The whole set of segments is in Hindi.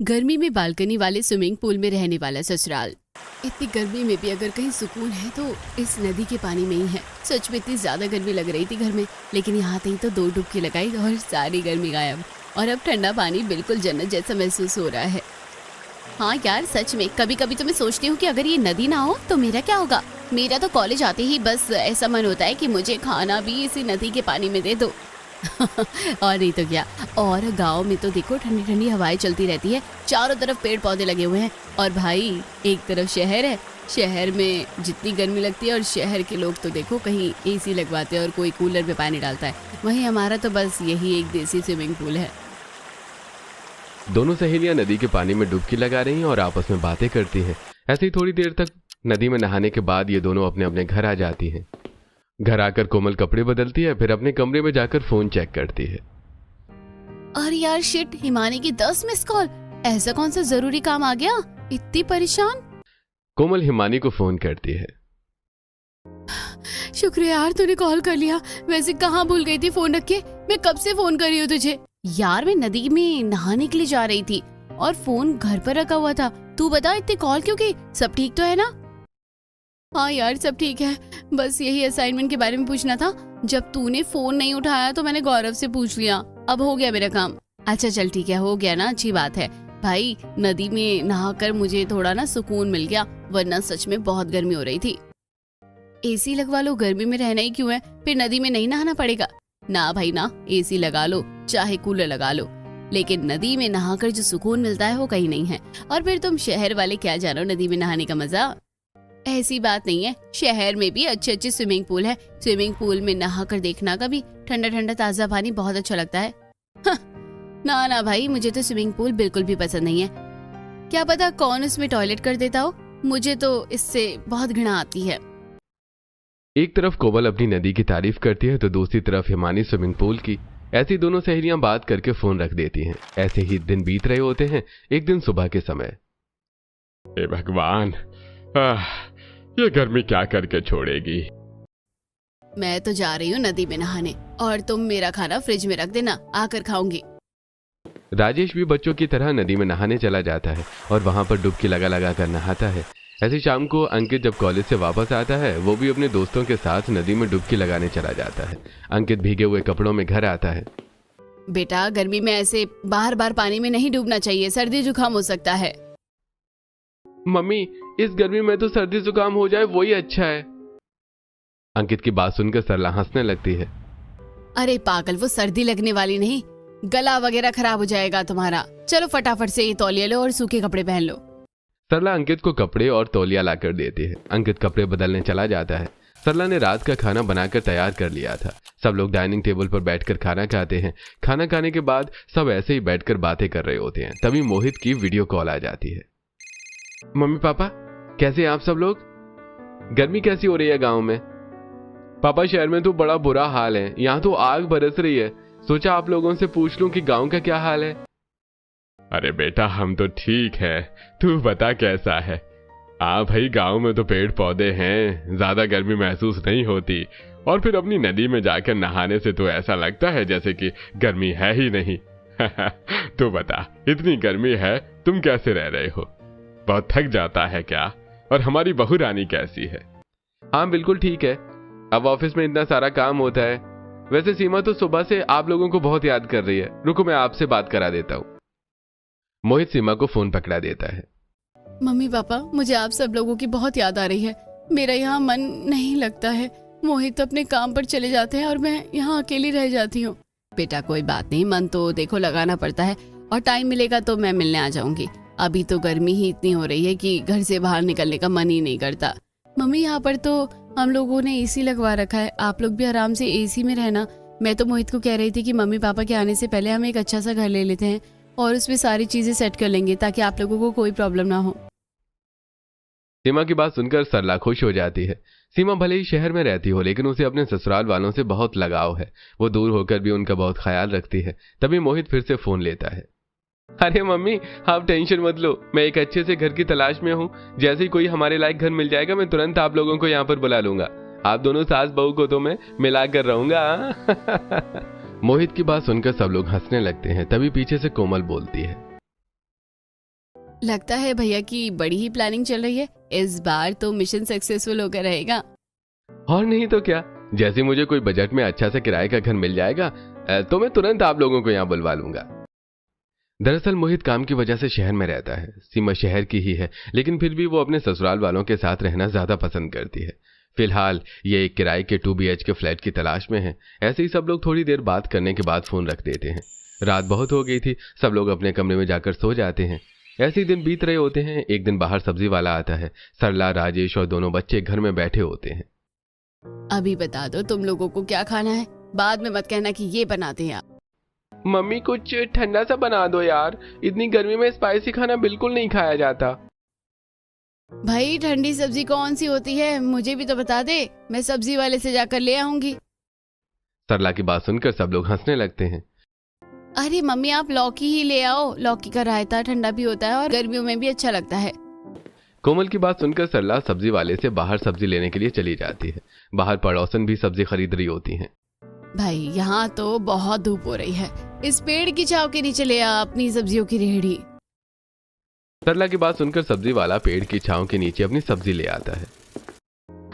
गर्मी में बालकनी वाले स्विमिंग पूल में रहने वाला ससुराल। इतनी गर्मी में भी अगर कहीं सुकून है तो इस नदी के पानी में ही है। सच में इतनी ज्यादा गर्मी लग रही थी घर में, लेकिन यहाँ ही तो 2 डुबकी लगाई और सारी गर्मी गायब। और अब ठंडा पानी बिल्कुल जन्नत जैसा महसूस हो रहा है। हाँ यार, सच में कभी कभी तो मैं सोचती हूँ कि अगर ये नदी ना हो तो मेरा क्या होगा। मेरा तो कॉलेज आते ही बस ऐसा मन होता है कि मुझे खाना भी इसी नदी के पानी में दे दो। और नहीं तो क्या। और गांव में तो देखो ठंडी ठंडी हवाएं चलती रहती है, चारों तरफ पेड़ पौधे लगे हुए हैं। और भाई एक तरफ शहर है, शहर में जितनी गर्मी लगती है और शहर के लोग तो देखो कहीं एसी लगवाते हैं और कोई कूलर में पानी डालता है। वहीं हमारा तो बस यही एक देसी स्विमिंग पूल है। दोनों सहेलियां नदी के पानी में डुबकी लगा रही हैं और आपस में बातें करती हैं। ऐसे ही थोड़ी देर तक नदी में नहाने के बाद ये दोनों अपने अपने घर आ जाती हैं। घर आकर कोमल कपड़े बदलती है, फिर अपने कमरे में जाकर फोन चेक करती है। अरे यार शिट, हिमानी की 10 मिस कॉल। ऐसा कौन सा जरूरी काम आ गया? इतनी परेशान। कोमल हिमानी को फोन करती है। शुक्रिया यार तूने कॉल कर लिया, वैसे कहाँ भूल गई थी फोन रख के। मैं कब से फोन कर रही हूँ तुझे। यार मैं नदी में नहाने के लिए जा रही थी और फोन घर पर रखा हुआ था। तू बता इतनी कॉल क्यों की? सब ठीक तो है ना? हाँ यार सब ठीक है, बस यही असाइनमेंट के बारे में पूछना था। जब तूने फोन नहीं उठाया तो मैंने गौरव से पूछ लिया। अब हो गया मेरा काम। अच्छा चल ठीक है, हो गया ना, अच्छी बात है। भाई नदी में नहाकर मुझे थोड़ा ना सुकून मिल गया, वरना सच में बहुत गर्मी हो रही थी। एसी लगवा लो, गर्मी में रहना ही क्यों है, फिर नदी में नहीं नहाना पड़ेगा। ना भाई ना, एसी लगा लो चाहे कूलर लगा लो, लेकिन नदी में नहाकर जो सुकून मिलता है वो कहीं नहीं है। और फिर तुम शहर वाले क्या जानो नदी में नहाने का मजा। ऐसी बात नहीं है, शहर में भी अच्छे अच्छे स्विमिंग पूल है। स्विमिंग पूल में नहाकर देखना का भी ठंडा ठंडा ताजा पानी बहुत अच्छा लगता है। ना ना भाई, मुझे तो स्विमिंग पूल बिल्कुल भी पसंद नहीं है। क्या पता कौन उसमें टॉयलेट कर देता हो, मुझे तो इससे बहुत घृणा आती है। एक तरफ कोमल अपनी नदी की तारीफ करती है तो दूसरी तरफ हिमानी स्विमिंग पूल की। ऐसी दोनों सहेलियां बात करके फोन रख देती हैं। ऐसे ही दिन बीत रहे होते हैं। एक दिन सुबह के समय, हे भगवान, ये गर्मी क्या करके छोड़ेगी। मैं तो जा रही हूँ नदी में नहाने, और तुम मेरा खाना फ्रिज में रख देना, आकर खाऊंगी। राजेश भी बच्चों की तरह नदी में नहाने चला जाता है और वहां पर डुबकी लगा लगा कर नहाता है। ऐसी शाम को अंकित जब कॉलेज से वापस आता है, वो भी अपने दोस्तों के साथ नदी में डुबकी लगाने चला जाता है। अंकित भीगे हुए कपड़ों में घर आता है। बेटा गर्मी में ऐसे बार बार पानी में नहीं डूबना चाहिए, सर्दी जुकाम हो सकता है। मम्मी, इस गर्मी में तो सर्दी जुकाम हो जाए वही अच्छा है। अंकित की बात सुनकर सरला हंसने लगती है। अरे पागल, वो सर्दी लगने वाली नहीं, गला वगैरह खराब हो जाएगा तुम्हारा। चलो फटाफट से ये तौलिया लो और सूखे कपड़े पहन लो। सरला अंकित को कपड़े और तौलिया लाकर देती है। अंकित कपड़े बदलने चला जाता है। सरला ने रात का खाना बनाकर तैयार कर लिया था। सब लोग डाइनिंग टेबल पर बैठकर खाना खाते हैं। खाना खाने के बाद सब ऐसे ही बैठकर बातें कर रहे होते हैं। तभी मोहित की वीडियो कॉल आ जाती है। मम्मी पापा कैसे हैं आप सब लोग? गर्मी कैसी हो रही है गांव में? पापा शहर में तो बड़ा बुरा हाल है, यहाँ तो आग बरस रही है। सोचा आप लोगों से पूछ लूं कि गांव का क्या हाल है। अरे बेटा हम तो ठीक है, तू बता कैसा है? हाँ भाई, गांव में तो पेड़ पौधे हैं, ज्यादा गर्मी महसूस नहीं होती। और फिर अपनी नदी में जाकर नहाने से तो ऐसा लगता है जैसे कि गर्मी है ही नहीं। तू बता, इतनी गर्मी है, तुम कैसे रह रहे हो? बहुत थक जाता है क्या? और हमारी बहू रानी कैसी है? हाँ बिल्कुल ठीक है, अब ऑफिस में इतना सारा काम होता है। वैसे सीमा तो सुबह से आप लोगों को बहुत याद कर रही है, रुको मैं आपसे बात करा देता हूँ। मोहित सीमा को फोन पकड़ा देता है। मम्मी पापा, मुझे आप सब लोगों की बहुत याद आ रही है। मेरा यहाँ मन नहीं लगता है। मोहित अपने काम पर चले जाते हैं और मैं यहाँ अकेली रह जाती हूँ। बेटा कोई बात नहीं, मन तो देखो लगाना पड़ता है, और टाइम मिलेगा तो मैं मिलने आ जाऊंगी। अभी तो गर्मी ही इतनी हो रही है कि घर से बाहर निकलने का मन ही नहीं करता। मम्मी यहाँ पर तो हम लोगों ने एसी लगवा रखा है, आप लोग भी आराम से एसी में रहना। मैं तो मोहित को कह रही थी कि मम्मी पापा के आने से पहले हम एक अच्छा सा घर ले लेते हैं और उसमें सारी चीजें सेट कर लेंगे ताकि आप लोगों को कोई प्रॉब्लम ना हो। सीमा की बात सुनकर सरला खुश हो जाती है। सीमा भले ही शहर में रहती हो, लेकिन उसे अपने ससुराल वालों से बहुत लगाव है। वो दूर होकर भी उनका बहुत ख्याल रखती है। तभी मोहित फिर से फोन लेता है। अरे मम्मी, आप टेंशन मत लो, मैं एक अच्छे से घर की तलाश में हूँ। जैसे ही कोई हमारे लायक घर मिल जाएगा मैं तुरंत आप लोगों को यहाँ पर बुला लूंगा। आप दोनों सास बहू को तो मैं मिला कर रहूंगा। मोहित की बात सुनकर सब लोग हंसने लगते हैं। तभी पीछे से कोमल बोलती है। लगता है भैया की बड़ी ही प्लानिंग चल रही है। इस बार तो मिशन सक्सेसफुल होकर रहेगा। और नहीं तो क्या, जैसे मुझे कोई बजट में अच्छा सा किराए का घर मिल जाएगा तो मैं तुरंत आप लोगों को यहाँ बुलवा लूंगा। दरअसल मोहित काम की वजह से शहर में रहता है। सीमा शहर की ही है, लेकिन फिर भी वो अपने ससुराल वालों के साथ रहना ज्यादा पसंद करती है। फिलहाल ये एक किराए के 2 BHK फ्लैट की तलाश में है। ऐसे ही सब लोग थोड़ी देर बात करने के बाद फोन रख देते हैं। रात बहुत हो गई थी, सब लोग अपने कमरे में जाकर सो जाते हैं। ऐसे ही दिन बीत रहे होते हैं। एक दिन बाहर सब्जी वाला आता है। सरला, राजेश और दोनों बच्चे घर में बैठे होते हैं। अभी बता दो तुम लोगों को क्या खाना है, बाद में मत कहना कि ये बनाते हैं आप। मम्मी कुछ ठंडा सा बना दो यार, इतनी गर्मी में स्पाइसी खाना बिल्कुल नहीं खाया जाता। भाई ठंडी सब्जी कौन सी होती है, मुझे भी तो बता दे, मैं सब्जी वाले से जाकर ले आऊंगी। सरला की बात सुनकर सब लोग हंसने लगते हैं। अरे मम्मी आप लौकी ही ले आओ, लौकी का रायता ठंडा भी होता है और गर्मियों में भी अच्छा लगता है। कोमल की बात सुनकर सरला सब्जी वाले से बाहर सब्जी लेने के लिए चली जाती है। बाहर पड़ोसन भी सब्जी खरीद रही होती हैं। भाई यहाँ तो बहुत धूप हो रही है, इस पेड़ की छांव के नीचे ले आ अपनी सब्जियों की रेहड़ी। सरला की बात सुनकर सब्जी वाला पेड़ की छांव के नीचे अपनी सब्जी ले आता है।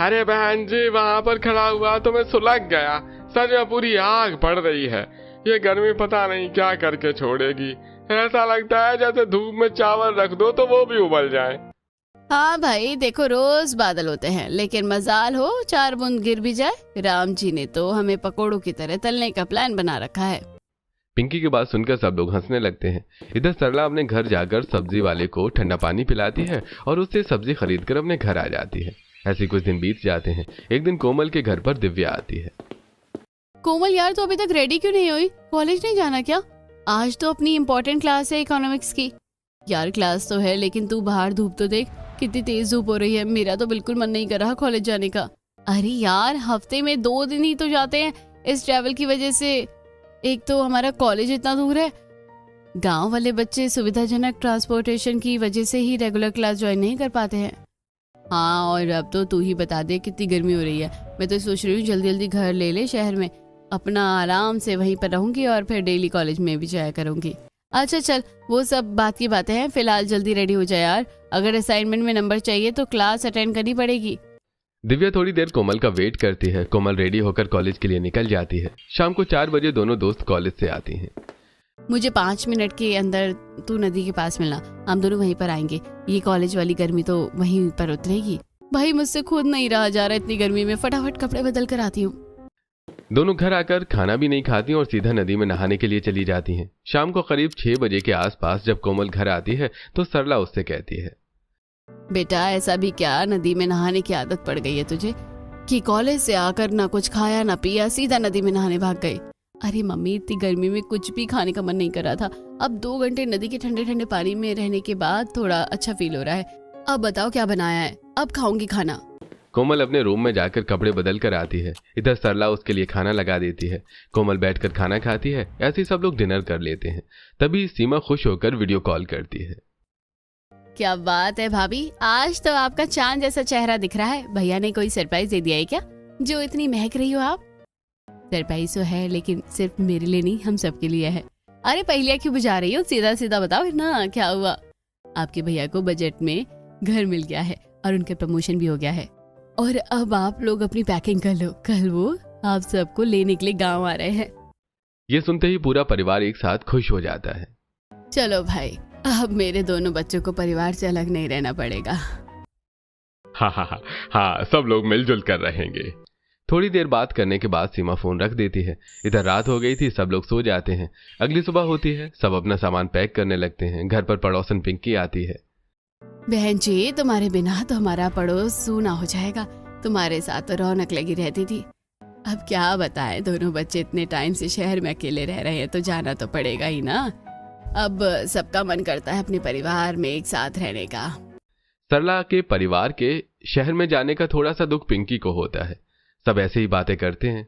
अरे बहन जी, वहाँ पर खड़ा हुआ तो मैं सुलग गया, सर में पूरी आग पड़ रही है। ये गर्मी पता नहीं क्या करके छोड़ेगी। ऐसा लगता है जैसे धूप में चावल रख दो तो वो भी उबल जाए। हाँ भाई देखो, रोज बादल होते हैं, लेकिन मजाल हो 4 बूंद गिर भी जाए। राम जी ने तो हमें पकोड़ों की तरह तलने का प्लान बना रखा है। पिंकी की बात सुनकर सब लोग हंसने लगते हैं। इधर सरला अपने घर जाकर सब्जी वाले को ठंडा पानी पिलाती है और उससे सब्जी खरीदकर अपने घर आ जाती है। ऐसे कुछ दिन बीत जाते हैं। एक दिन कोमल के घर पर दिव्या आती है। कोमल यार तो अभी तक रेडी क्यों नहीं हुई, कॉलेज नहीं जाना क्या? आज तो अपनी इम्पोर्टेंट क्लास है इकोनॉमिक्स की। यार क्लास तो है, लेकिन तू बाहर धूप तो देख, कितनी तेज धूप हो रही है। मेरा तो बिल्कुल मन नहीं कर रहा कॉलेज जाने का। अरे यार हफ्ते में 2 दिन ही तो जाते हैं इस ट्रैवल की वजह से। एक तो हमारा कॉलेज इतना दूर है, गांव वाले बच्चे सुविधाजनक ट्रांसपोर्टेशन की वजह से ही रेगुलर क्लास ज्वाइन नहीं कर पाते हैं। हाँ और अब तो तू ही बता दे कितनी गर्मी हो रही है। मैं तो सोच रही हूँ जल्दी जल्दी घर ले ले शहर में, अपना आराम से वहीं पर रहूंगी और फिर डेली कॉलेज में भी जाया करूंगी। अच्छा चल वो सब बात की बातें हैं, फिलहाल जल्दी रेडी हो जाए यार, अगर असाइनमेंट में नंबर चाहिए तो क्लास अटेंड करनी पड़ेगी। दिव्या थोड़ी देर कोमल का वेट करती है। कोमल रेडी होकर कॉलेज के लिए निकल जाती है। शाम को 4 बजे दोनों दोस्त कॉलेज से आती हैं। मुझे 5 मिनट के अंदर तू नदी के पास मिलना, हम दोनों वहीं पर आएंगे। ये कॉलेज वाली गर्मी तो वहीं पर उतरेगी। भाई मुझसे खुद नहीं रहा जा रहा इतनी गर्मी में, फटाफट कपड़े बदल कर आती हूँ। दोनों घर आकर खाना भी नहीं खाती और सीधा नदी में नहाने के लिए चली जाती हैं। शाम को करीब 6 बजे के आसपास जब कोमल घर आती है तो सरला उससे कहती है, बेटा ऐसा भी क्या नदी में नहाने की आदत पड़ गई है तुझे कि कॉलेज से आकर ना कुछ खाया ना पिया, सीधा नदी में नहाने भाग गई। अरे मम्मी इतनी गर्मी में कुछ भी खाने का मन नहीं कर रहा था, अब 2 घंटे नदी के ठंडे ठंडे पानी में रहने के बाद थोड़ा अच्छा फील हो रहा है। अब बताओ क्या बनाया है, अब खाऊंगी खाना। कोमल अपने रूम में जाकर कपड़े बदल कर आती है। इधर सरला उसके लिए खाना लगा देती है। कोमल बैठकर खाना खाती है। ऐसे ही सब लोग डिनर कर लेते हैं। तभी सीमा खुश होकर वीडियो कॉल करती है। क्या बात है भाभी, आज तो आपका चांद जैसा चेहरा दिख रहा है। भैया ने कोई सरप्राइज दे दिया है क्या, जो इतनी महक रही हो आप? सरप्राइज तो है, लेकिन सिर्फ मेरे लिए नहीं, हम सबके लिए है। अरे पहले क्यों बुझा रही हो, सीधा सीधा बताओ ना क्या हुआ। आपके भैया को बजट में घर मिल गया है और उनका प्रमोशन भी हो गया है, और अब आप लोग अपनी पैकिंग कर लो, कल वो आप सबको लेने के लिए गाँव आ रहे हैं। ये सुनते ही पूरा परिवार एक साथ खुश हो जाता है। चलो भाई, अब मेरे दोनों बच्चों को परिवार से अलग नहीं रहना पड़ेगा। हाँ, सब लोग मिलजुल कर रहेंगे। थोड़ी देर बात करने के बाद सीमा फोन रख देती है। इधर रात हो गई थी, सब लोग सो जाते हैं। अगली सुबह होती है, सब अपना सामान पैक करने लगते हैं। घर पर पड़ोसन पिंकी आती है। बहन जी तुम्हारे बिना तो हमारा पड़ोस सूना हो जाएगा, तुम्हारे साथ तो रौनक लगी रहती थी। अब क्या बताएं, दोनों बच्चे इतने टाइम से शहर में अकेले रह रहे हैं तो जाना तो पड़ेगा ही ना। अब सबका मन करता है अपने परिवार में एक साथ रहने का। सरला के परिवार के शहर में जाने का थोड़ा सा दुख पिंकी को होता है। सब ऐसे ही बातें करते हैं।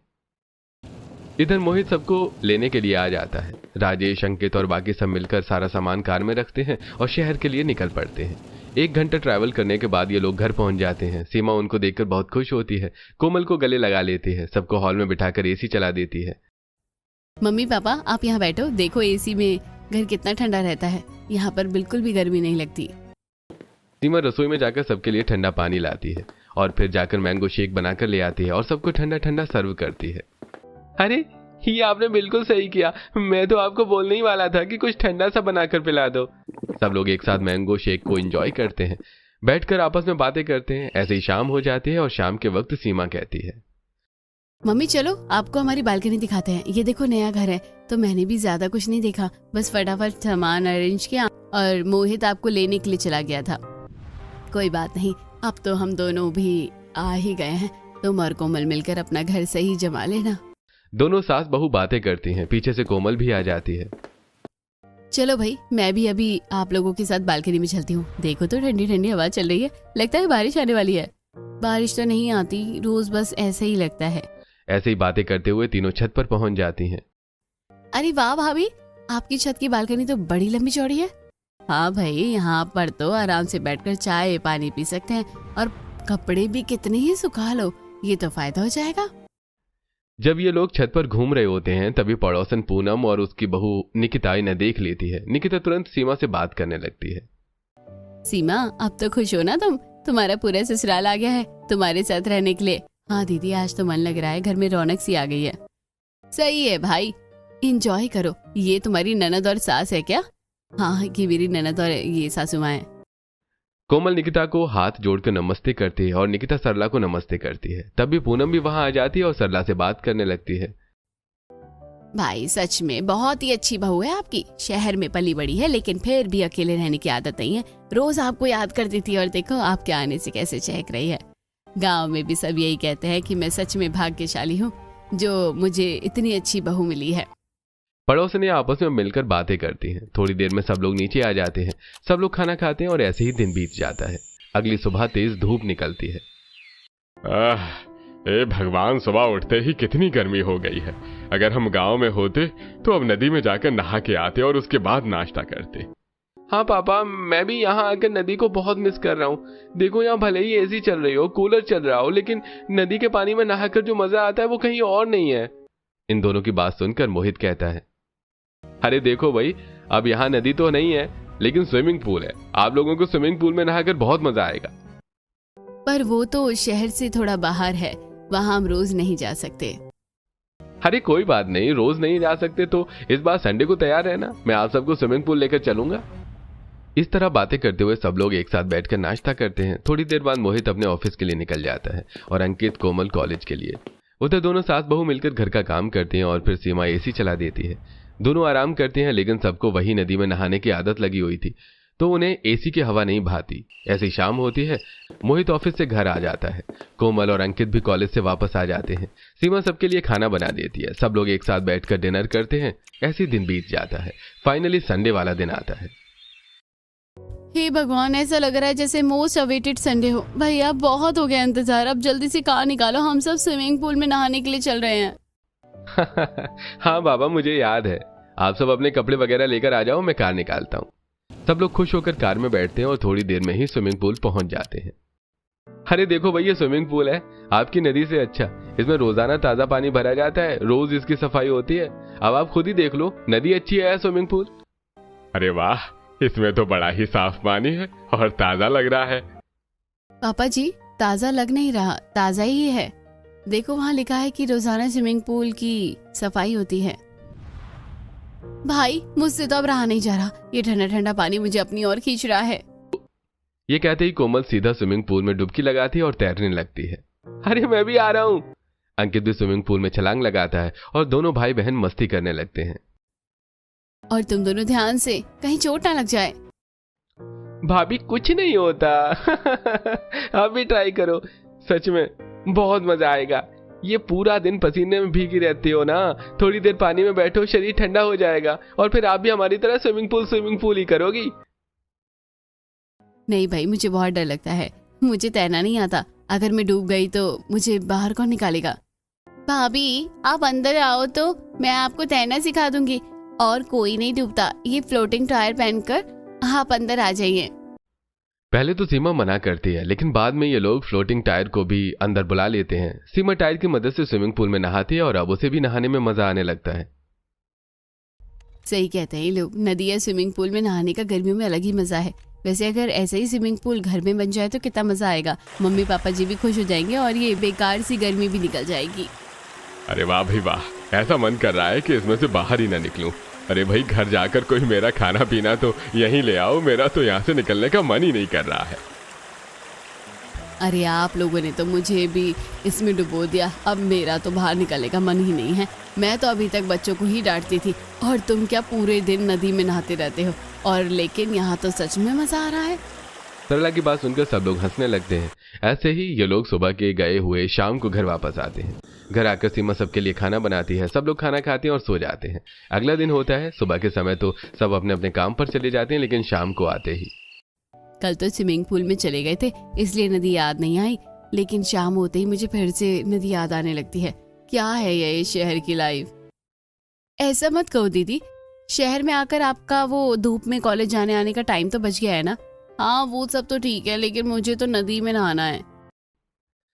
इधर मोहित सबको लेने के लिए आ जाता है। राजेश, अंकित और बाकी सब मिलकर सारा सामान कार में रखते हैं और शहर के लिए निकल पड़ते हैं। 1 घंटा ट्रैवल करने के बाद ये लोग घर पहुंच जाते हैं। सीमा उनको देखकर बहुत खुश होती है। कोमल को गले लगा लेती है। सबको हॉल में बिठाकर एसी चला देती है। मम्मी पापा आप यहाँ बैठो, देखो एसी में घर कितना ठंडा रहता है, यहाँ पर बिल्कुल भी गर्मी नहीं लगती। सीमा रसोई में जाकर सबके लिए ठंडा पानी लाती है और फिर जाकर मैंगो शेक बनाकर ले आती है और सबको ठंडा ठंडा सर्व करती है। अरे ये आपने बिल्कुल सही किया, मैं तो आपको बोलने ही वाला था कि कुछ ठंडा सा बनाकर पिला दो। सब लोग एक साथ मैंगो शेक को एंजॉय करते हैं, बैठकर आपस में बातें करते हैं। ऐसे ही शाम हो जाती है और शाम के वक्त सीमा कहती है, मम्मी चलो आपको हमारी बालकनी दिखाते हैं। ये देखो नया घर है। तो मैंने भी ज्यादा कुछ नहीं देखा, बस फटाफट सामान अरेंज किया और मोहित आपको लेने के लिए चला गया था। कोई बात नहीं, अब तो हम दोनों भी आ ही गए हैं। तुम और कोमल मिलकर अपना घर सही जमा लेना। दोनों सास बहू बातें करती हैं। पीछे से कोमल भी आ जाती है। चलो भाई, मैं भी अभी आप लोगों के साथ बालकनी में चलती हूँ। देखो तो ठंडी ठंडी हवा चल रही है, लगता है बारिश आने वाली है। बारिश तो नहीं आती, रोज बस ऐसे ही लगता है। ऐसे ही बातें करते हुए तीनों छत पर पहुंच जाती हैं। अरे वाह भाभी, आपकी छत की बालकनी तो बड़ी लंबी चौड़ी है। हाँ भाई, यहाँ पर तो आराम से बैठकर चाय पानी पी सकते हैं और कपड़े भी कितने ही सुखा लो, ये तो फायदा हो जाएगा। जब ये लोग छत पर घूम रहे होते हैं तभी पड़ोसन पूनम और उसकी बहू निकिता इन्हें देख लेती है। निकिता तुरंत सीमा से बात करने लगती है। सीमा, अब तो खुश हो ना तुम? तुम्हारा पूरा ससुराल आ गया है तुम्हारे साथ रहने के लिए। हाँ दीदी, आज तो मन लग रहा है, घर में रौनक सी आ गई है। सही है भाई, एंजॉय करो। ये तुम्हारी ननद और सास है क्या? हाँ, ये मेरी ननद और ये सासू माँ है। कोमल निकिता को हाथ जोड़कर नमस्ते करती है और निकिता सरला को नमस्ते करती है। तब भी पूनम भी वहां आ जाती है और सरला से बात करने लगती है। भाई सच में बहुत ही अच्छी बहू है आपकी। शहर में पली बड़ी है लेकिन फिर भी अकेले रहने की आदत नहीं है। रोज आपको याद करती थी और देखो आपके आने से कैसे चहक रही है। गांव में भी सब यही कहते हैं कि मैं सच में भाग्यशाली हूँ जो मुझे इतनी अच्छी बहू मिली है। पड़ोसने आपस में मिलकर बातें करती हैं। थोड़ी देर में सब लोग नीचे आ जाते हैं। सब लोग खाना खाते हैं और ऐसे ही दिन बीत जाता है। अगली सुबह तेज धूप निकलती है। ए भगवान, सुबह उठते ही कितनी गर्मी हो गई है। अगर हम गांव में होते तो अब नदी में जाकर नहा के आते और उसके बाद नाश्ता करते। हाँ पापा, मैं भी यहाँ आकर नदी को बहुत मिस कर रहा हूँ। देखो यहाँ भले ही एसी चल रही हो, कूलर चल रहा हो, लेकिन नदी के पानी में नहाकर जो मजा आता है वो कहीं और नहीं है। इन दोनों की बात सुनकर मोहित कहता है, अरे देखो भाई, अब यहाँ नदी तो नहीं है लेकिन स्विमिंग पूल है। आप लोगों को स्विमिंग पूल में नहाकर बहुत मजा आएगा। पर वो तो शहर से थोड़ा बाहर है, वहाँ हम रोज नहीं जा सकते। अरे कोई बात नहीं, रोज नहीं जा सकते तो इस बार संडे को तैयार रहना, मैं आप सबको स्विमिंग पूल लेकर चलूंगा। इस तरह बातें करते हुए सब लोग एक साथ बैठकर नाश्ता करते हैं। थोड़ी देर बाद मोहित अपने ऑफिस के लिए निकल जाता है और अंकित कोमल कॉलेज के लिए। उधर दोनों सास बहू मिलकर घर का काम करती हैं और फिर सीमा एसी चला देती है। दोनों आराम करते हैं लेकिन सबको वही नदी में नहाने की आदत लगी हुई थी तो उन्हें एसी की हवा नहीं भाती। ऐसी शाम होती है। मोहित ऑफिस से घर आ जाता है। कोमल और अंकित भी कॉलेज से वापस आ जाते हैं। सीमा सबके लिए खाना बना देती है। सब लोग एक साथ बैठकर डिनर करते हैं। ऐसे दिन बीत जाता है। फाइनली संडे वाला दिन आता है। हे भगवान, ऐसा लग रहा है जैसे मोस्ट अवेटेड संडे हो। भैया बहुत हो गया इंतजार, अब जल्दी से कार निकालो, हम सब स्विमिंग पूल में नहाने के लिए चल रहे हैं। हाँ बाबा, मुझे याद है। आप सब अपने कपड़े वगैरह लेकर आ जाओ, मैं कार निकालता हूँ। सब लोग खुश होकर कार में बैठते हैं और थोड़ी देर में ही स्विमिंग पूल पहुंच जाते हैं। अरे देखो भाई, ये स्विमिंग पूल है आपकी नदी से अच्छा। इसमें रोजाना ताजा पानी भरा जाता है, रोज इसकी सफाई होती है। अब आप खुद ही देख लो, नदी अच्छी है या स्विमिंग पूल। अरे वाह, इसमें तो बड़ा ही साफ पानी है और ताजा लग रहा है। पापा जी, ताजा लग नहीं रहा, ताजा ही है। देखो वहाँ लिखा है कि रोजाना स्विमिंग पूल की सफाई होती है। भाई मुझसे तो अब रहा नहीं जा रहा, ये ठंडा ठंडा पानी मुझे अपनी ओर खींच रहा है। ये कहते ही कोमल सीधा स्विमिंग पूल में डुबकी लगाती है और तैरने लगती है। अरे मैं भी आ रहा हूँ। अंकित भी स्विमिंग पूल में छलांग लगाता है और दोनों भाई बहन मस्ती करने लगते हैं। और तुम दोनों ध्यान से, कहीं चोट ना लग जाए। भाभी कुछ नहीं होता। आप भी ट्राई करो, सच में बहुत मजा आएगा। ये पूरा दिन पसीने में भीगी रहती हो ना, थोड़ी देर पानी में बैठो, शरीर ठंडा हो जाएगा और फिर आप भी हमारी तरह स्विमिंग पूल ही करोगी। नहीं भाई, मुझे बहुत डर लगता है, मुझे तैरना नहीं आता। अगर मैं डूब गई तो मुझे बाहर कौन निकालेगा। भाभी आप अंदर आओ तो मैं आपको तैरना सिखा दूंगी। और कोई नहीं डूबता, ये फ्लोटिंग टायर पहनकर आप अंदर आ जाइए। पहले तो सीमा मना करती है लेकिन बाद में ये लोग फ्लोटिंग टायर को भी अंदर बुला लेते हैं। सीमा टायर की मदद से स्विमिंग पूल में नहाती है और अब उसे भी नहाने में मजा आने लगता है। सही कहते हैं लोग, नदी या स्विमिंग पूल में नहाने का गर्मियों में अलग ही मजा है। वैसे अगर ऐसे ही स्विमिंग पूल घर में बन जाए तो कितना मजा आएगा। मम्मी पापा जी भी खुश हो जाएंगे और ये बेकार सी गर्मी भी निकल जाएगी। अरे वाह भाई वाह, ऐसा मन कर रहा है कि इसमें से बाहर ही ना निकलूं। अरे भाई घर जाकर कोई मेरा खाना पीना तो यहीं ले आओ, मेरा तो यहाँ से निकलने का मन ही नहीं कर रहा है। अरे आप लोगों ने तो मुझे भी इसमें डुबो दिया, अब मेरा तो बाहर निकलने का मन ही नहीं है। मैं तो अभी तक बच्चों को ही डांटती थी और तुम क्या पूरे दिन नदी में नहाते रहते हो। और लेकिन यहाँ तो सच में मजा आ रहा है। सरला की बात सुनकर सब लोग हंसने लगते हैं। ऐसे ही ये लोग सुबह के गए हुए शाम को घर वापस आते हैं। घर आकर सीमा सबके लिए खाना बनाती है। सब लोग खाना खाते हैं और सो जाते हैं। अगला दिन होता है। सुबह के समय तो सब अपने अपने काम पर चले जाते हैं, लेकिन शाम को आते ही कल तो स्विमिंग पूल में चले गए थे इसलिए नदी याद नहीं आई, लेकिन शाम होते ही मुझे फिर से नदी याद आने लगती है। क्या है ये शहर की लाइफ। ऐसा मत कहो दीदी, शहर में आकर आपका वो धूप में कॉलेज जाने आने का टाइम तो बच गया है ना। हाँ वो सब तो ठीक है, लेकिन मुझे तो नदी में नहाना है।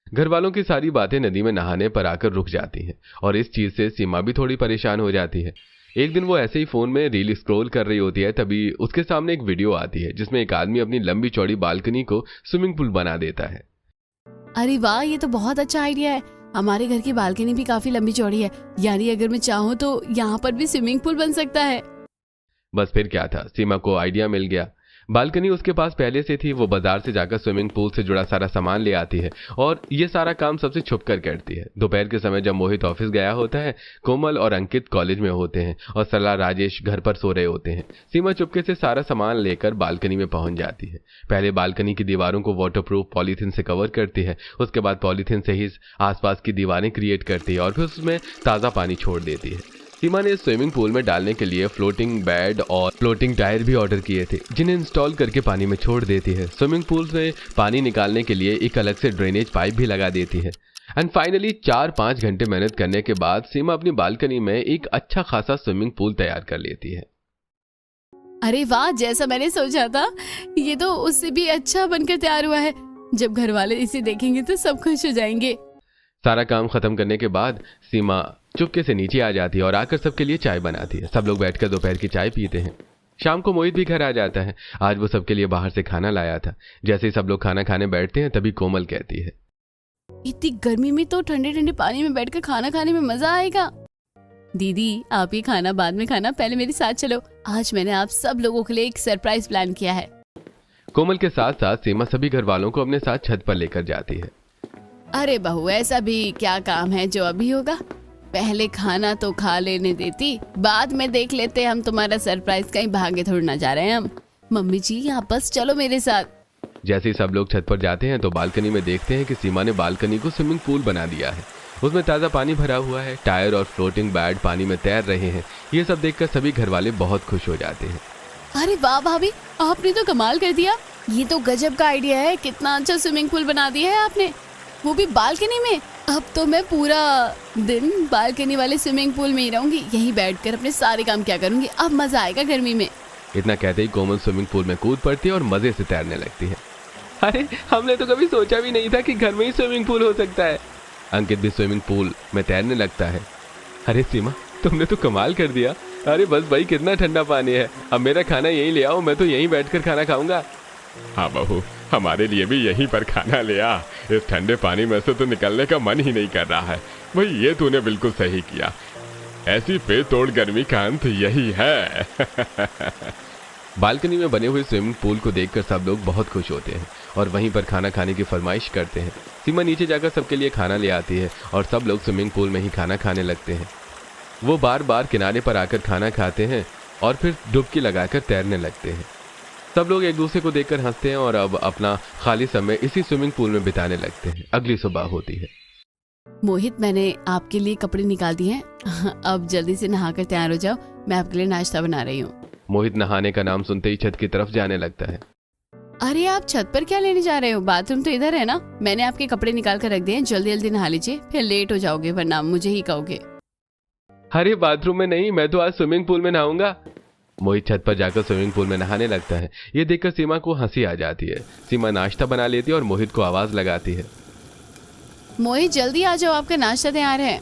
घर वालों की सारी बातें नदी में नहाने पर आकर रुक जाती हैं और इस चीज से सीमा भी थोड़ी परेशान हो जाती है। एक दिन वो ऐसे ही फोन में रील स्क्रॉल कर रही होती है, तभी उसके सामने एक वीडियो आती है जिसमें एक आदमी अपनी लंबी चौड़ी बालकनी को स्विमिंग पूल बना देता है। अरे वाह, ये तो बहुत अच्छा आइडिया है। हमारे घर की बालकनी भी काफी लंबी चौड़ी है, यानी अगर मैं चाहूँ तो यहाँ पर भी स्विमिंग पूल बन सकता है। बस फिर क्या था, सीमा को आइडिया मिल गया। बालकनी उसके पास पहले से थी। वो बाजार से जाकर स्विमिंग पूल से जुड़ा सारा सामान ले आती है और ये सारा काम सबसे छुप कर करती है। दोपहर के समय जब मोहित ऑफिस गया होता है, कोमल और अंकित कॉलेज में होते हैं और सरला राजेश घर पर सो रहे होते हैं, सीमा चुपके से सारा सामान लेकर बालकनी में पहुंच जाती है। पहले बालकनी की दीवारों को वाटरप्रूफ पॉलीथीन से कवर करती है। उसके बाद पॉलीथीन से ही आसपास की दीवारें क्रिएट करती है और फिर उसमें ताज़ा पानी छोड़ देती है। सीमा ने स्विमिंग पूल में डालने के लिए फ्लोटिंग बेड और फ्लोटिंग टायर भी ऑर्डर किए थे, जिन्हें इंस्टॉल करके पानी में छोड़ देती है। स्विमिंग पूल से पानी निकालने के लिए एक अलग से ड्रेनेज पाइप भी लगा देती है। एंड फाइनली 4-5 घंटे मेहनत करने के बाद सीमा अपनी बालकनी में एक अच्छा खासा स्विमिंग पूल तैयार कर लेती है। अरे वाह, जैसा मैंने सोचा था ये तो उससे भी अच्छा बनकर तैयार हुआ है। जब घर वाले इसे देखेंगे तो सब खुश हो जाएंगे। सारा काम खत्म करने के बाद सीमा चुपके से नीचे आ जाती है और आकर सबके लिए चाय बनाती है। सब लोग बैठकर दोपहर की चाय पीते हैं। शाम को मोहित भी घर आ जाता है। आज वो सबके लिए बाहर से खाना लाया था। जैसे ही सब लोग खाना खाने बैठते हैं तभी कोमल कहती है, इतनी गर्मी में तो ठंडे ठंडे पानी में बैठकर खाना खाने में मजा आएगा। दीदी आप ही खाना बाद में खाना, पहले मेरे साथ चलो। आज मैंने आप सब लोगों के लिए एक सरप्राइज प्लान किया है। कोमल के साथ साथ सीमा सभी घर वालों को अपने साथ छत पर लेकर जाती है। अरे बहू, ऐसा भी क्या काम है जो अभी होगा? पहले खाना तो खा लेने देती, बाद में देख लेते हम तुम्हारा सरप्राइज। कहीं भागे थोड़ी ना जा रहे हैं हम। मम्मी जी आप बस चलो मेरे साथ। जैसे ही सब लोग छत पर जाते हैं तो बालकनी में देखते हैं कि सीमा ने बालकनी को स्विमिंग पूल बना दिया है। उसमें ताज़ा पानी भरा हुआ है। टायर और फ्लोटिंग बेड पानी में तैर रहे हैं। ये सब देखकर सभी घर वाले बहुत खुश हो जाते हैं। अरे वाह भाभी, आपने तो कमाल कर दिया। ये तो गजब का आइडिया है। कितना अच्छा स्विमिंग पूल बना दिया है आपने, वो भी बालकनी में। अब तो मैं पूरा दिन बालकनी वाले स्विमिंग पूल में ही रहूंगी, यहीं बैठकर अपने सारे काम क्या करूंगी। अब मजा आएगा गर्मी में। इतना कहते ही कोमल स्विमिंग पूल में कूद पड़ती है और मजे से तैरने लगती है। अरे हमने तो कभी सोचा भी नहीं था कि घर में ही स्विमिंग पूल हो सकता है। अंकित भी स्विमिंग पूल में तैरने लगता है। अरे सीमा तुमने तो कमाल कर दिया। अरे बस भाई कितना ठंडा पानी है। अब मेरा खाना यहीं ले आओ, मैं तो यहीं बैठकर खाना खाऊंगा। हाँ बहू, हमारे लिए भी यहीं पर खाना ले आ। इस ठंडे पानी में से तो निकलने का मन ही नहीं कर रहा है। भाई ये तूने बिल्कुल सही किया। ऐसी बेतोड़ गर्मी का अंत यही है। बालकनी में बने हुए स्विमिंग पूल को देखकर सब लोग बहुत खुश होते हैं और वहीं पर खाना खाने की फरमाइश करते हैं। सीमा नीचे जाकर सबके लिए खाना ले आती है और सब लोग स्विमिंग पूल में ही खाना खाने लगते हैं। वो बार बार किनारे पर आकर खाना खाते हैं और फिर डुबकी लगाकर तैरने लगते हैं। सब लोग एक दूसरे को देखकर हंसते हैं और अब अपना खाली समय इसी स्विमिंग पूल में बिताने लगते हैं। अगली सुबह होती है। मोहित, मैंने आपके लिए कपड़े निकाल दिए हैं। अब जल्दी से नहाकर तैयार हो जाओ, मैं आपके लिए नाश्ता बना रही हूँ। मोहित नहाने का नाम सुनते ही छत की तरफ जाने लगता है। अरे आप छत पर क्या लेने जा रहे हो? बाथरूम तो इधर है ना। मैंने आपके कपड़े निकाल कर रख दिए हैं, जल्दी जल्दी नहा लीजिए, फिर लेट हो जाओगे वरना मुझे ही कहोगे। अरे बाथरूम में नहीं, मैं तो आज स्विमिंग पूल में नहाऊंगा। मोहित छत पर जाकर स्विमिंग पूल में नहाने लगता है। ये देखकर सीमा को हंसी आ जाती है। सीमा नाश्ता बना लेती है और मोहित को आवाज लगाती है, मोहित जल्दी आ जाओ, आपका नाश्ता तैयार है।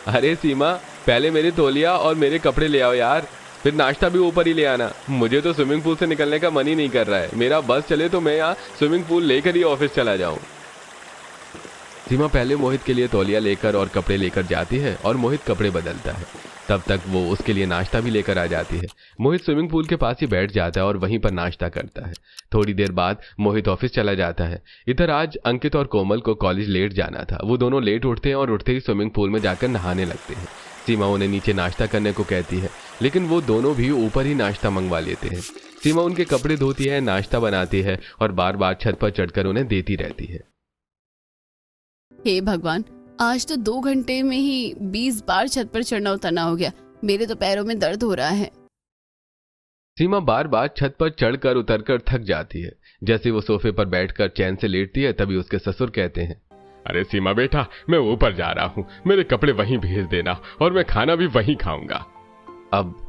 अरे सीमा पहले मेरे तौलिया और मेरे कपड़े ले आओ यार। फिर नाश्ता भी ऊपर ही ले आना। मुझे तो स्विमिंग पूल से निकलने का मन ही नहीं कर रहा है। मेरा बस चले तो मैं यहाँ स्विमिंग पूल लेकर ही ऑफिस चला जाऊं। सीमा पहले मोहित के लिए तौलिया लेकर और कपड़े लेकर जाती है और मोहित कपड़े बदलता है। तब तक वो उसके लिए नाश्ता भी लेकर आ जाती है। मोहित स्विमिंग पूल के पास ही बैठ जाता है और वहीं पर नाश्ता करता है। थोड़ी देर बाद मोहित ऑफिस चला जाता है। इधर आज अंकित और कोमल को कॉलेज लेट जाना था। वो दोनों लेट उठते हैं और उठते ही स्विमिंग पूल में जाकर नहाने लगते हैं। सीमा उन्हें नीचे नाश्ता करने को कहती है, लेकिन वो दोनों भी ऊपर ही नाश्ता मंगवा लेते हैं। सीमा उनके कपड़े धोती है, नाश्ता बनाती है और बार बार छत पर चढ़कर उन्हें देती रहती है। हे भगवान, आज तो 2 घंटे में ही 20 बार छत पर चढ़ना उतरना हो गया। मेरे तो पैरों में दर्द हो रहा है। सीमा बार बार छत पर चढ़कर उतरकर थक जाती है। जैसे वो सोफे पर बैठकर चैन से लेटती है, तभी उसके ससुर कहते हैं, अरे सीमा बेटा, मैं ऊपर जा रहा हूँ, मेरे कपड़े वहीं भेज देना और मैं खाना भी वहीं खाऊंगा। अब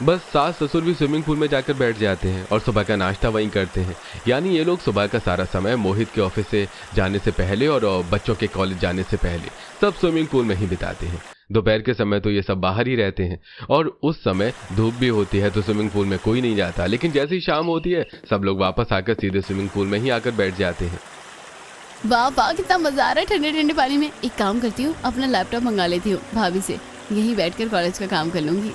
बस सास ससुर भी स्विमिंग पूल में जाकर बैठ जाते हैं और सुबह का नाश्ता वहीं करते हैं। यानी ये लोग सुबह का सारा समय मोहित के ऑफिस से जाने से पहले और बच्चों के कॉलेज जाने से पहले सब स्विमिंग पूल में ही बिताते हैं। दोपहर के समय तो ये सब बाहर ही रहते हैं और उस समय धूप भी होती है तो स्विमिंग पूल में कोई नहीं जाता। लेकिन जैसे ही शाम होती है सब लोग वापस आकर सीधे स्विमिंग पूल में ही आकर बैठ जाते हैं। वाह वाह, कितना मजा आ रहा है ठंडे ठंडे पानी में। एक काम करती हूँ, अपना लैपटॉप मंगा लेती हूँ भाभी से, यहीं बैठकर कॉलेज का काम कर लूंगी।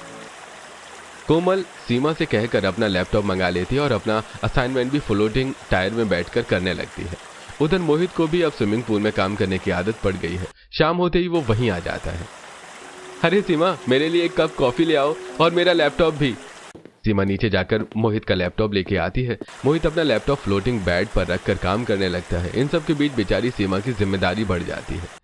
कोमल सीमा से कहकर अपना लैपटॉप मंगा लेती है और अपना असाइनमेंट भी फ्लोटिंग टायर में बैठकर करने लगती है। उधर मोहित को भी अब स्विमिंग पूल में काम करने की आदत पड़ गई है। शाम होते ही वो वहीं आ जाता है। अरे सीमा, मेरे लिए एक कप कॉफी ले आओ और मेरा लैपटॉप भी। सीमा नीचे जाकर मोहित का लैपटॉप लेके आती है। मोहित अपना लैपटॉप फ्लोटिंग बेड पर रखकर काम करने लगता है। इन सब के बीच बेचारी सीमा की जिम्मेदारी बढ़ जाती है।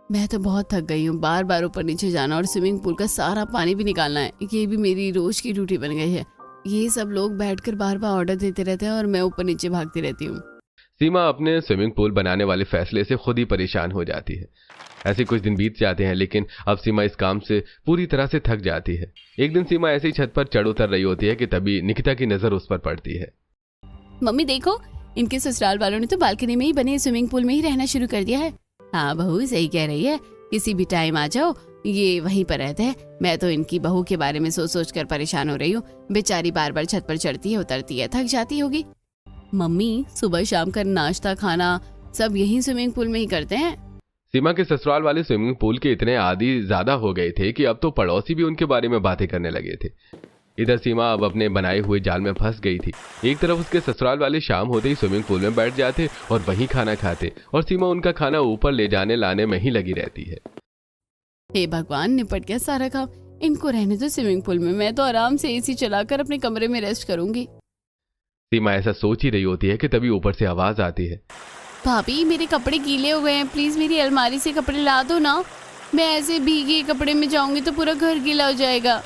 मैं तो बहुत थक गई हूँ, बार बार ऊपर नीचे जाना और स्विमिंग पूल का सारा पानी भी निकालना है। ये भी मेरी रोज की ड्यूटी बन गई है। ये सब लोग बैठकर बार बार ऑर्डर देते रहते हैं और मैं ऊपर नीचे भागती रहती हूँ। सीमा अपने स्विमिंग पूल बनाने वाले फैसले से खुद ही परेशान हो जाती है। ऐसे कुछ दिन बीत जाते हैं, लेकिन अब सीमा इस काम से पूरी तरह से थक जाती है। एक दिन सीमा ऐसे ही छत पर चढ़ उतर रही होती है कि तभी निकिता की नजर उस पर पड़ती है। मम्मी देखो, इनके ससुराल वालों ने तो बालकनी में ही बने स्विमिंग पूल में ही रहना शुरू कर दिया है। हाँ बहू, सही कह रही है, किसी भी टाइम आ जाओ, ये वहीं पर रहते हैं। मैं तो इनकी बहू के बारे में सोच सोच कर परेशान हो रही हूँ। बेचारी बार बार छत पर चढ़ती है उतरती है, थक जाती होगी। मम्मी, सुबह शाम का नाश्ता खाना सब यही स्विमिंग पूल में ही करते हैं। सीमा के ससुराल वाले स्विमिंग पूल के इतने आदी ज्यादा हो गए थे कि अब तो पड़ोसी भी उनके बारे में बातें करने लगे थे। इधर सीमा अब अपने बनाए हुए जाल में फंस गई थी। एक तरफ उसके ससुराल वाले शाम होते ही स्विमिंग पूल में बैठ जाते और वहीं खाना खाते और सीमा उनका खाना ऊपर ले जाने लाने में ही लगी रहती है। हे भगवान, निपट गया सारा काम। इनको रहने दो स्विमिंग पूल में, मैं तो आराम से एसी चलाकर अपने कमरे में रेस्ट करूंगी। सीमा ऐसा सोच ही रही होती है कि तभी ऊपर से आवाज आती है, भाभी मेरे कपड़े गीले हो गए हैं, प्लीज मेरी अलमारी से कपड़े ला दो ना। मैं ऐसे भीगे कपड़े में जाऊंगी तो पूरा घर गीला हो जाएगा।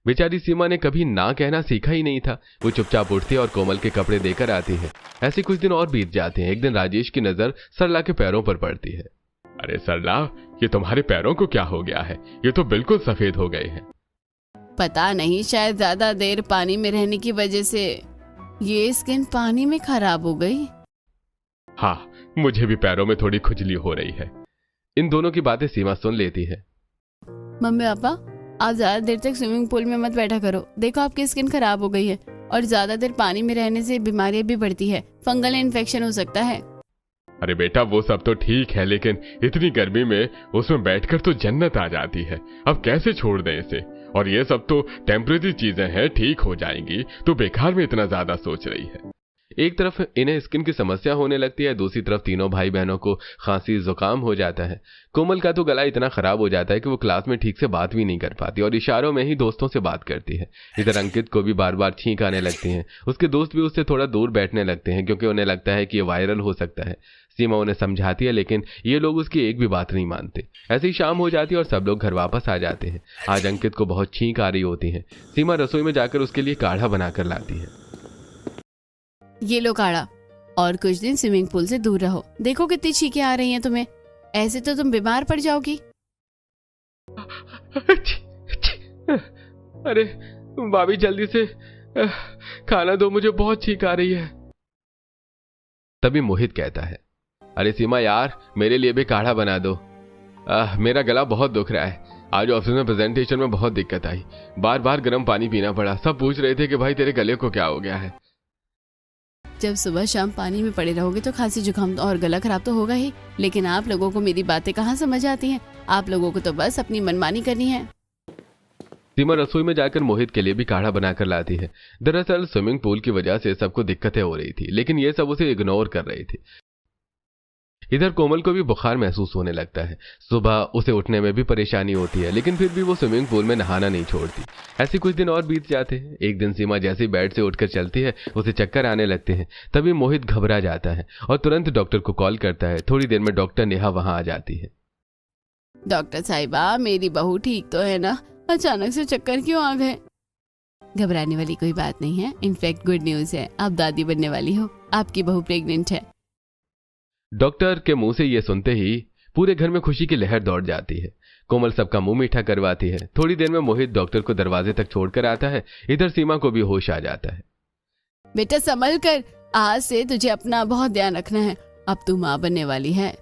बेचारी सीमा ने कभी ना कहना सीखा ही नहीं था। वो चुपचाप उठती है और कोमल के कपड़े देकर आती है। ऐसे कुछ दिन और बीत जाते हैं। एक दिन राजेश की नजर सरला के पैरों पर पड़ती है। अरे सरला, ये तुम्हारे पैरों को क्या हो गया है? ये तो बिल्कुल सफेद हो गए हैं। पता नहीं, शायद ज्यादा देर पानी में रहने की वजह से ये स्किन पानी में खराब हो गई। हाँ, मुझे भी पैरों में थोड़ी खुजली हो रही है। इन दोनों की बातें सीमा सुन लेती है। मम्मी पापा, आप ज्यादा देर तक स्विमिंग पूल में मत बैठा करो। देखो आपकी स्किन खराब हो गई है और ज्यादा देर पानी में रहने से बीमारियां भी बढ़ती है, फंगल इन्फेक्शन हो सकता है। अरे बेटा, वो सब तो ठीक है, लेकिन इतनी गर्मी में उसमें बैठकर तो जन्नत आ जाती है। अब कैसे छोड़ दें इसे? और ये सब तो टेम्परेरी चीजें हैं, ठीक हो जाएंगी, तो बेकार में इतना ज्यादा सोच रही है। एक तरफ इन्हें स्किन की समस्या होने लगती है, दूसरी तरफ तीनों भाई बहनों को खांसी जुकाम हो जाता है। कोमल का तो गला इतना खराब हो जाता है कि वो क्लास में ठीक से बात भी नहीं कर पाती और इशारों में ही दोस्तों से बात करती है। इधर अंकित को भी बार बार छींक आने लगती है। उसके दोस्त भी उससे थोड़ा दूर बैठने लगते हैं क्योंकि उन्हें लगता है कि ये वायरल हो सकता है। सीमा उन्हें समझाती है, लेकिन ये लोग उसकी एक भी बात नहीं मानते। ऐसे ही शाम हो जाती है और सब लोग घर वापस आ जाते हैं। आज अंकित को बहुत छींक आ रही होती है। सीमा रसोई में जाकर उसके लिए काढ़ा बनाकर लाती है। ये लो काढ़ा, और कुछ दिन स्विमिंग पूल से दूर रहो। देखो कितनी छींकें आ रही हैं तुम्हें, ऐसे तो तुम बीमार पड़ जाओगी। अरे भाभी, जल्दी से खाना दो, मुझे बहुत छींक आ रही है। तभी मोहित कहता है, अरे सीमा यार, मेरे लिए भी काढ़ा बना दो। मेरा गला बहुत दुख रहा है। आज ऑफिस में प्रेजेंटेशन में बहुत दिक्कत आई, बार बार गर्म पानी पीना पड़ा। सब पूछ रहे थे कि भाई तेरे गले को क्या हो गया है। जब सुबह शाम पानी में पड़े रहोगे तो खांसी जुकाम और गला खराब तो होगा ही। लेकिन आप लोगों को मेरी बातें कहाँ समझ आती हैं। आप लोगों को तो बस अपनी मनमानी करनी है। सीमा रसोई में जाकर मोहित के लिए भी काढ़ा बनाकर लाती है। दरअसल स्विमिंग पूल की वजह से सबको दिक्कतें हो रही थी, लेकिन ये सब उसे इग्नोर कर रही थी। इधर कोमल को भी बुखार महसूस होने लगता है। सुबह उसे उठने में भी परेशानी होती है, लेकिन फिर भी वो स्विमिंग पूल में नहाना नहीं छोड़ती। ऐसे कुछ दिन और बीत जाते हैं। एक दिन सीमा जैसे ही बेड से उठकर चलती है उसे चक्कर आने लगते हैं। तभी मोहित घबरा जाता है और तुरंत डॉक्टर को कॉल करता है। थोड़ी देर में डॉक्टर नेहा वहां आ जाती है। डॉक्टर साहिबा, मेरी बहू ठीक तो है ना? अचानक से चक्कर क्यों आ गए? घबराने वाली कोई बात नहीं है। इनफैक्ट गुड न्यूज है, आप दादी बनने वाली हो। आपकी बहू प्रेग्नेंट है। डॉक्टर के मुंह से ये सुनते ही पूरे घर में खुशी की लहर दौड़ जाती है। कोमल सबका मुंह मीठा करवाती है। थोड़ी देर में मोहित डॉक्टर को दरवाजे तक छोड़कर आता है। इधर सीमा को भी होश आ जाता है। बेटा संभल कर, आज से तुझे अपना बहुत ध्यान रखना है। अब तू माँ बनने वाली है।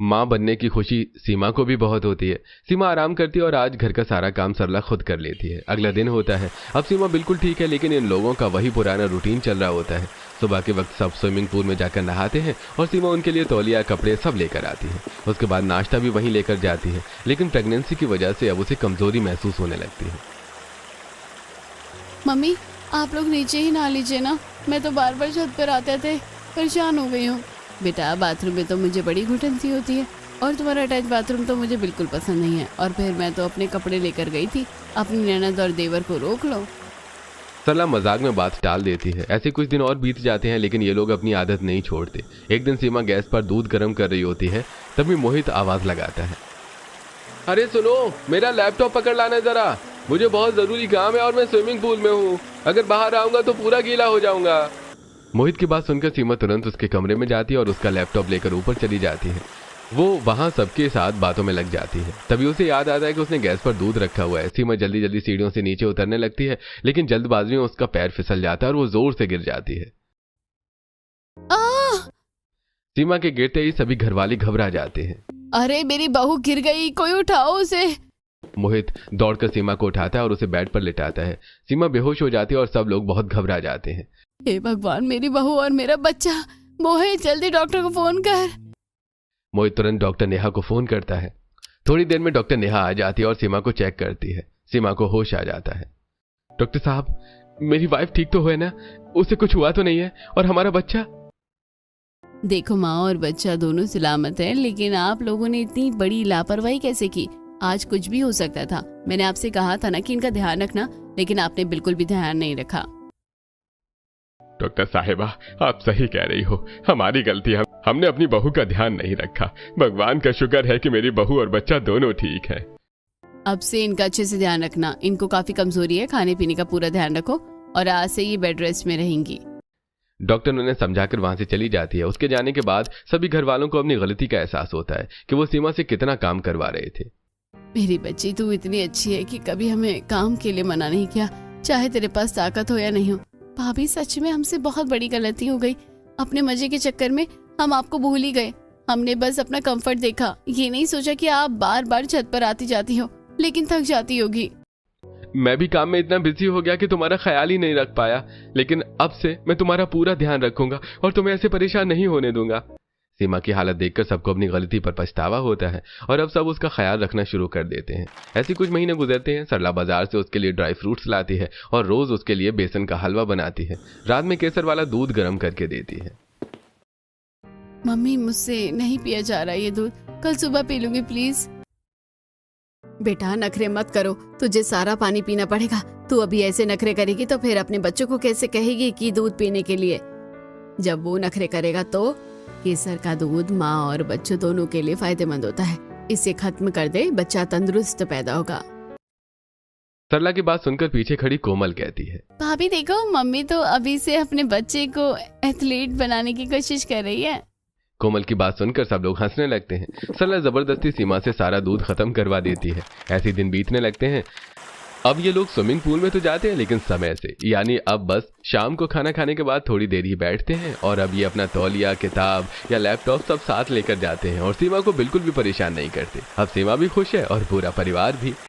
माँ बनने की खुशी सीमा को भी बहुत होती है। सीमा आराम करती है और आज घर का सारा काम सरला खुद कर लेती है। अगला दिन होता है। अब सीमा बिल्कुल ठीक है, लेकिन इन लोगों का वही पुराना रूटीन चल रहा होता है। सुबह के वक्त सब स्विमिंग पूल में जाकर नहाते हैं और सीमा उनके लिए तौलिया, कपड़े सब लेकर आती है। उसके बाद नाश्ता भी वहीं लेकर जाती है, लेकिन प्रेगनेंसी की वजह से अब उसे कमजोरी महसूस होने लगती है। मम्मी, आप लोग नीचे ही नहा लीजिए ना। मैं तो बार बार छत पर आते थे परेशान हो गई हूँ। बेटा, बाथरूम में तो मुझे बड़ी घुटन सी होती है और तुम्हारा अटैच बाथरूम तो मुझे बिल्कुल पसंद नहीं है। और फिर मैं तो अपने कपड़े लेकर गई थी। अपनी ननद और देवर को रोक लो। सरला मजाक में बात टाल देती है। ऐसे कुछ दिन और बीत जाते हैं, लेकिन ये लोग अपनी आदत नहीं छोड़ते। एक दिन सीमा गैस पर दूध गर्म कर रही होती है, तभी मोहित आवाज लगाता है। अरे सुनो, मेरा लैपटॉप पकड़ लाना जरा, मुझे बहुत जरूरी काम है और मैं स्विमिंग पूल में हूँ। अगर बाहर आऊंगा तो पूरा गीला हो जाऊंगा। मोहित की बात सुनकर सीमा तुरंत उसके कमरे में जाती है और उसका लैपटॉप लेकर ऊपर चली जाती है। वो वहां सबके साथ बातों में लग जाती है। तभी उसे याद आता है कि उसने गैस पर दूध रखा हुआ है। सीमा जल्दी जल्दी सीढ़ियों से नीचे उतरने लगती है, लेकिन जल्दबाजी में उसका पैर फिसल जाता है और वो जोर से गिर जाती है। सीमा के गिरते ही सभी घरवाले घबरा जाते हैं। अरे मेरी बहू गिर गई, कोई उठाओ उसे। मोहित दौड़कर सीमा को उठाता है और उसे बेड पर लिटाता है। सीमा बेहोश हो जाती है और सब लोग बहुत घबरा जाते हैं। हे भगवान, मेरी बहू और मेरा बच्चा। मोहित, जल्दी डॉक्टर को फोन कर। मोहित तुरंत डॉक्टर नेहा को फोन करता है। थोड़ी देर में डॉक्टर नेहा आ जाती है और सीमा को चेक करती है। सीमा को होश आ जाता है। डॉक्टर साहब, मेरी वाइफ ठीक तो है ना? उसे कुछ हुआ तो नहीं है? और हमारा बच्चा? देखो, माँ और बच्चा दोनों सलामत हैं, लेकिन आप लोगों ने इतनी बड़ी लापरवाही कैसे की? आज कुछ भी हो सकता था। मैंने आपसे कहा था ना कि इनका ध्यान रखना, लेकिन आपने बिल्कुल भी ध्यान नहीं रखा। डॉक्टर साहिबा, आप सही कह रही हो, हमारी गलती है। हमने अपनी बहू का ध्यान नहीं रखा। भगवान का शुक्र है कि मेरी बहू और बच्चा दोनों ठीक है। अब से इनका अच्छे से ध्यान रखना। इनको काफी कमजोरी है, खाने पीने का पूरा ध्यान रखो और आज से ये बेड रेस्ट में रहेंगी। डॉक्टर उन्हें समझाकर वहां से चली जाती है। उसके जाने के बाद सभी घर वालों को अपनी गलती का एहसास होता है कि वो सीमा से कितना काम करवा रहे थे। मेरी बच्ची, तू इतनी अच्छी है कि कभी हमें काम के लिए मना नहीं किया, चाहे तेरे पास ताकत हो या नहीं हो। भाभी, सच में हमसे बहुत बड़ी गलती हो गई। अपने मजे के चक्कर में हम आपको भूल ही गए। हमने बस अपना कंफर्ट देखा, ये नहीं सोचा कि आप बार बार छत पर आती जाती हो, लेकिन थक जाती होगी। मैं भी काम में इतना बिजी हो गया कि तुम्हारा ख्याल ही नहीं रख पाया, लेकिन अब से मैं तुम्हारा पूरा ध्यान रखूंगा और तुम्हें ऐसे परेशान नहीं होने दूंगा। सीमा की हालत देखकर सबको अपनी गलती पर पछतावा होता है और अब सब उसका ख्याल रखना शुरू कर देते हैं। ऐसे कुछ महीने गुजरते हैं। सरला बाजार से उसके लिए ड्राई फ्रूट्स लाती है और रोज उसके लिए बेसन का हलवा बनाती है। रात में केसर वाला दूध गर्म करके देती है। मम्मी, मुझसे नहीं पिया जा रहा ये दूध, कल सुबह पी लूंगी प्लीज। बेटा, नखरे मत करो, तुझे सारा पानी पीना पड़ेगा। तू अभी ऐसे नखरे करेगी तो फिर अपने बच्चों को कैसे कहेगी कि दूध पीने के लिए? जब वो नखरे करेगा तो केसर का दूध माँ और बच्चों दोनों के लिए फायदेमंद होता है। इसे खत्म कर दे, बच्चा तंदुरुस्त पैदा होगा। सरला की बात सुनकर पीछे खड़ी कोमल कहती है, भाभी देखो, मम्मी तो अभी से अपने बच्चे को एथलीट बनाने की कोशिश कर रही है। कोमल की बात सुनकर सब लोग हंसने लगते हैं। सरला जबरदस्ती सीमा से सारा दूध खत्म करवा देती है। ऐसे दिन बीतने लगते हैं। अब ये लोग स्विमिंग पूल में तो जाते हैं लेकिन समय से, यानी अब बस शाम को खाना खाने के बाद थोड़ी देर ही बैठते हैं और अब ये अपना तौलिया, किताब या लैपटॉप सब साथ लेकर जाते हैं और सीमा को बिल्कुल भी परेशान नहीं करते। अब सीमा भी खुश है और पूरा परिवार भी।